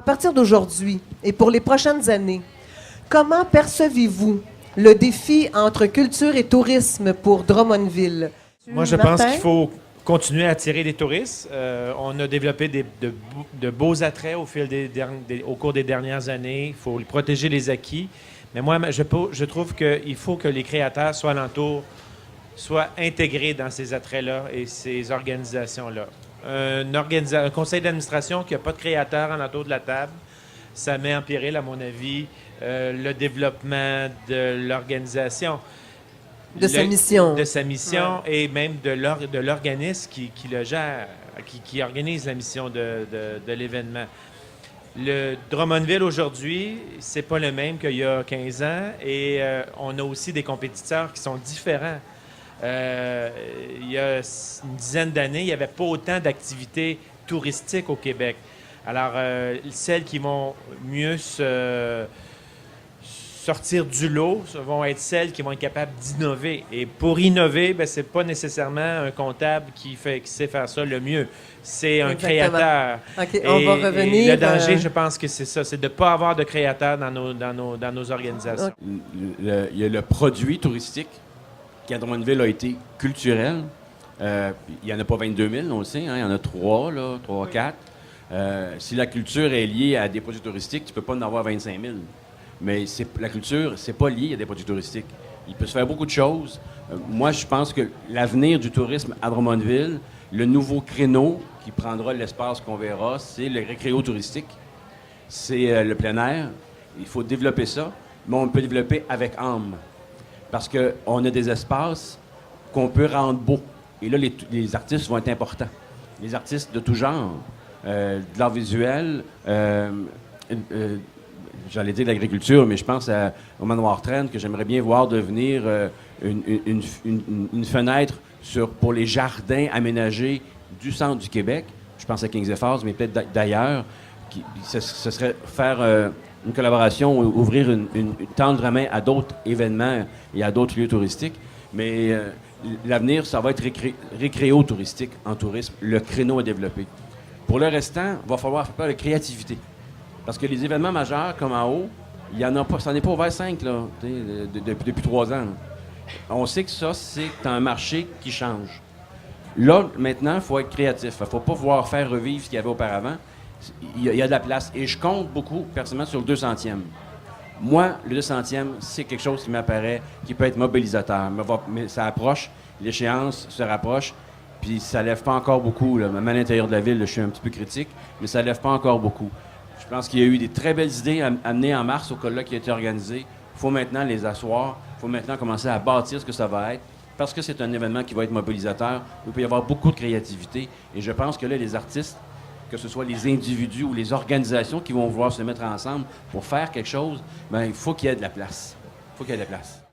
partir d'aujourd'hui et pour les prochaines années, comment percevez-vous le défi entre culture et tourisme pour Drummondville? Moi, je pense qu'il faut continuer à attirer des touristes. On a développé de beaux attraits au cours des dernières années. Il faut protéger les acquis. Mais moi, je trouve qu'il faut que les créateurs soient alentour, soient intégrés dans ces attraits-là et ces organisations-là. Un conseil d'administration qui n'a pas de créateurs alentour de la table, ça met en péril, à mon avis, le développement de l'organisation. De sa mission. De sa mission et même de l'organisme qui le gère, qui organise la mission de l'événement. Le Drummondville aujourd'hui, c'est pas le même qu'il y a 15 ans et on a aussi des compétiteurs qui sont différents. Il y a une dizaine d'années, il n'y avait pas autant d'activités touristiques au Québec. Alors, celles qui vont mieux sortir du lot vont être celles qui vont être capables d'innover. Et pour innover, ce n'est pas nécessairement un comptable qui sait faire ça le mieux. C'est un créateur. OK, on va revenir. Et le danger, je pense que c'est ça, c'est de ne pas avoir de créateurs dans nos organisations. Il y a le produit touristique qui, à Drummondville, a été culturel. Il n'y en a pas 22 000, on le sait, hein, il y en a 3, 4. Si la culture est liée à des produits touristiques, tu ne peux pas en avoir 25 000. Mais la culture, c'est pas lié à des produits touristiques. Il peut se faire beaucoup de choses. Moi, je pense que l'avenir du tourisme à Drummondville, le nouveau créneau qui prendra l'espace qu'on verra, c'est le récréo touristique. C'est le plein air. Il faut développer ça, mais on peut développer avec âme. Parce qu'on a des espaces qu'on peut rendre beaux. Et là, les artistes vont être importants. Les artistes de tout genre, de l'art visuel, j'allais dire l'agriculture, mais je pense au Manoir Traîne, que j'aimerais bien voir devenir une fenêtre pour les jardins aménagés du centre du Québec. Je pense à Kings Falls, mais peut-être d'ailleurs. Ce serait faire une collaboration, ouvrir tendre la main à d'autres événements et à d'autres lieux touristiques. Mais l'avenir, ça va être récréo touristique en tourisme, le créneau à développer. Pour le restant, il va falloir faire de créativité. Parce que les événements majeurs, comme en haut, il y en a pas, ça n'est pas ouvert 5 là, depuis 3 ans. Là. On sait que ça, c'est un marché qui change. Là, maintenant, il faut être créatif. Il ne faut pas vouloir faire revivre ce qu'il y avait auparavant. Il y a de la place. Et je compte beaucoup, personnellement, sur le 200e. Moi, le 200e, c'est quelque chose qui m'apparaît, qui peut être mobilisateur. Mais ça approche, l'échéance se rapproche, puis ça ne lève pas encore beaucoup. Là. Même à l'intérieur de la ville, là, je suis un petit peu critique, mais ça ne lève pas encore beaucoup. Je pense qu'il y a eu des très belles idées amenées en mars au colloque qui a été organisé. Il faut maintenant les asseoir. Il faut maintenant commencer à bâtir ce que ça va être. Parce que c'est un événement qui va être mobilisateur. Il peut y avoir beaucoup de créativité. Et je pense que là, les artistes, que ce soit les individus ou les organisations qui vont vouloir se mettre ensemble pour faire quelque chose, il faut qu'il y ait de la place. Il faut qu'il y ait de la place.